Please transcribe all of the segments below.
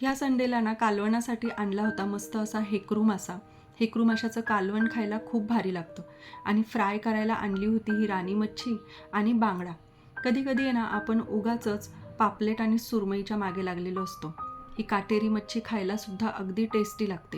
ह्या संडेला ना कालवणासाठी आणला होता मस्त असा हेकरू मासा. हेकरू माशाचं कालवण खायला खूप भारी लागतं. आणि फ्राय करायला आणली होती ही राणी मच्छी आणि बांगडा. कधी कधी आहे ना आपण उगाचच पापलेट आणि सुरमईच्या मागे लागलेलो असतो. ही काटेरी मच्छी खायला सुद्धा अगदी टेस्टी लागते.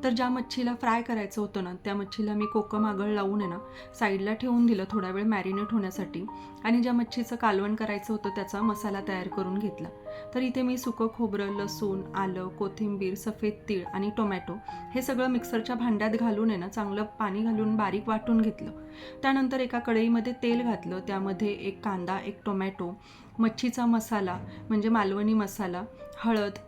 तर ज्या मच्छीला फ्राय करायचं होतं ना त्या मच्छीला मी कोकम आगळ लावून आहे ना साईडला ठेवून दिलं थोडा वेळ मॅरिनेट होण्यासाठी. आणि ज्या मच्छीचं कालवण करायचं होतं त्याचा मसाला तयार करून घेतला. तर इथे मी सुकं खोबरं, लसूण, आलं, कोथिंबीर, सफेद तीळ आणि टोमॅटो हे सगळं मिक्सरच्या भांड्यात घालून आहे ना चांगलं पाणी घालून बारीक वाटून घेतलं. त्यानंतर एका कढईमध्ये तेल घातलं, त्यामध्ये एक कांदा, एक टोमॅटो, मच्छीचा मसाला म्हणजे मालवणी मसाला, हळद,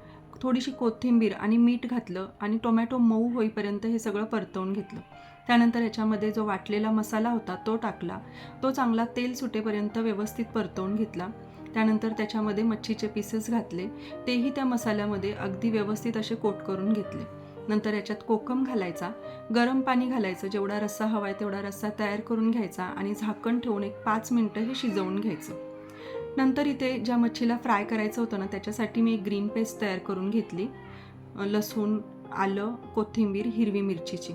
थोडीशी कोथिंबीर आणि मीठ घातलं आणि टोमॅटो मऊ होईपर्यंत हे सगळं परतवून घेतलं. त्यानंतर याच्यामध्ये जो वाटलेला मसाला होता तो टाकला. तो चांगला तेल सुटेपर्यंत व्यवस्थित परतवून घेतला. त्यानंतर त्याच्यामध्ये मच्छीचे पीसेस घातले, तेही त्या मसाल्यामध्ये अगदी व्यवस्थित असे कोट करून घेतले. नंतर याच्यात कोकम घालायचा, गरम पाणी घालायचं, जेवढा रस्सा हवा आहे तेवढा रस्सा तयार करून घ्यायचा आणि झाकण ठेवून एक 5 मिनटं हे शिजवून घ्यायचं. नंतर इथे ज्या मच्छीला फ्राय करायचं होतं ना त्याच्यासाठी मी एक ग्रीन पेस्ट तयार करून घेतली. लसूण, आलं, कोथिंबीर, हिरवी मिरचीची.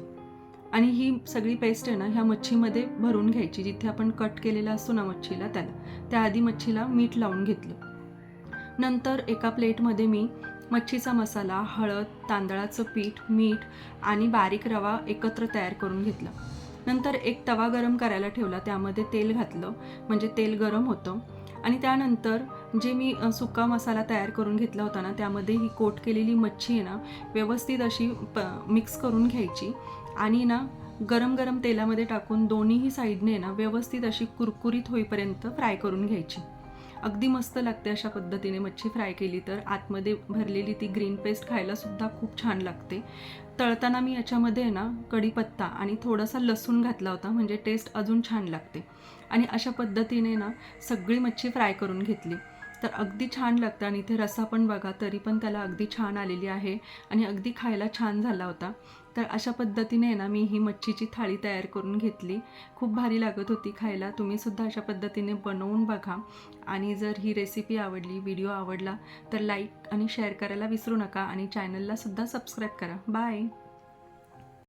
आणि ही सगळी पेस्ट आहे ना ह्या मच्छीमध्ये भरून घ्यायची. जिथे आपण कट केलेला असतो ना मच्छीला त्याआधी मच्छीला मीठ लावून घेतलं. नंतर एका प्लेटमध्ये मी मच्छीचा मसाला, हळद, तांदळाचं पीठ, मीठ आणि बारीक रवा एकत्र तयार करून घेतला. नंतर एक तवा गरम करायला ठेवला, त्यामध्ये तेल घातलं म्हणजे तेल गरम होतं. आणि त्यानंतर जे मी सुका मसाला तयार करून घेतला होता ना त्यामध्ये ही कोट केलेली मच्छी आहे ना व्यवस्थित अशी मिक्स करून घ्यायची. आणि ना गरम गरम तेलामध्ये टाकून दोन्हीही साईडने ना व्यवस्थित अशी कुरकुरीत होईपर्यंत फ्राय करून घ्यायची. अगदी मस्त लागते अशा पद्धतीने मच्छी फ्राय केली तर. आतमध्ये भरलेली ती ग्रीन पेस्ट खायला सुद्धा खूप छान लागते. तळताना मी याच्यामध्ये ना कढीपत्ता आणि थोडासा लसूण घातला होता म्हणजे टेस्ट अजून छान लागते. आणि अशा पद्धतीने ना सगळी मच्छी फ्राय करून घेतली तर अगदी छान लागतं. आणि इथे रस्सा पण बघा तरी पण त्याला अगदी छान आलेली आहे आणि अगदी खायला छान झाला होता. तर अशा पद्धतीने ना मी ही मच्छीची थाळी तयार करून घेतली. खूप भारी लागत होती खायला. तुम्हीसुद्धा अशा पद्धतीने बनवून बघा. आणि जर ही रेसिपी आवडली, व्हिडिओ आवडला तर लाईक आणि शेअर करायला विसरू नका आणि चॅनलला सुद्धा सबस्क्राईब करा. बाय.